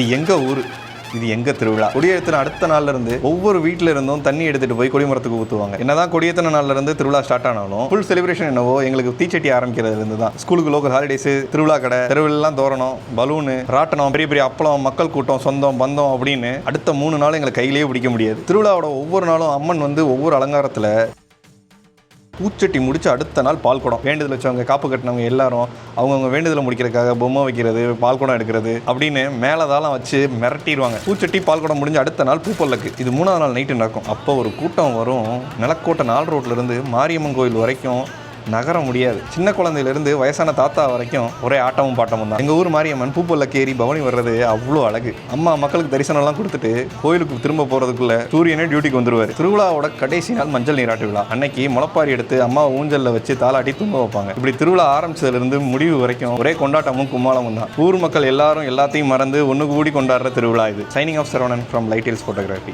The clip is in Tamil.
இது எங்க ஊர், இது எங்க திருவிழா. கொடியேற்றின அடுத்த நாள்ல இருந்து ஒவ்வொரு வீட்டில இருந்தும் தண்ணி எடுத்துட்டு போய் கொடிமரத்துக்கு ஊற்றுவாங்க. என்னதான் கொடியேற்றின நாள்ல இருந்து திருவிழா ஸ்டார்ட் ஆனாலும் ஃபுல் செலிப்ரேஷன் என்னவோ எங்களுக்கு தீச்சட்டி ஆரம்பிக்கிறதுல இருந்து தான். ஸ்கூலுக்கு லோக்கல் ஹாலிடேஸ், திருவிழா கடை, தெருவிலாம் தோரணம், பலூனு, ராட்டனம், பெரிய பெரிய அப்பளம், மக்கள் கூட்டம், சொந்தம் பந்தம் அப்படின்னு அடுத்த 3 நாள் எங்களை கையிலேயே பிடிக்க முடியாது. திருவிழாவோட ஒவ்வொரு நாளும் அம்மன் வந்து ஒவ்வொரு அலங்காரத்தில் பூச்சட்டி முடிச்சு அடுத்த நாள் பால் குடம், வேண்டுதல் வச்சவங்க, காப்பு கட்டினவங்க எல்லாரும் அவங்கவுங்க வேண்டுதலை முடிக்கிறதுக்காக பொம்மை வைக்கிறது, பால் குடம் எடுக்கிறது அப்படின்னு மேலதாலாம் வச்சு மிரட்டிடுவாங்க. பூச்சட்டி பால் குடம் முடிஞ்சு அடுத்த நாள் பூப்பல்லக்கு. இது 3ஆவது நாள் நைட்டு நடக்கும். அப்போ ஒரு கூட்டம் வரும். நிலக்கோட்டை 4 ரோட்ல இருந்து மாரியம்மன் கோயில் வரைக்கும் நகர முடியாது. சின்ன குழந்தையிலிருந்து வயசான தாத்தா வரைக்கும் ஒரே ஆட்டமும் பாட்டமும் தான். எங்கள் ஊர் மாரியம்மன் பூப்பல்லக்கு ஏறி பவனி வர்றது அவ்வளோ அழகு. அம்மா மக்களுக்கு தரிசனம்லாம் கொடுத்துட்டு கோயிலுக்கு திரும்ப போகிறதுக்குள்ள சூரியனே டியூட்டிக்கு வந்துருவார். திருவிழாவோட கடைசி நாள் மஞ்சள் நீராட்டு விழா. அன்னைக்கு முளைப்பாரி எடுத்து அம்மா ஊஞ்சலில் வச்சு தாளாட்டி தூங்க வைப்பாங்க. இப்படி திருவிழா ஆரம்பிச்சதுலேருந்து முடிவு வரைக்கும் ஒரே கொண்டாட்டமும் கும்மாளமும் தான். ஊர் மக்கள் எல்லாரும் எல்லாத்தையும் மறந்து ஒன்று கூடி கொண்டாடுற திருவிழா இது. Signing off Saravanan from light hills photography.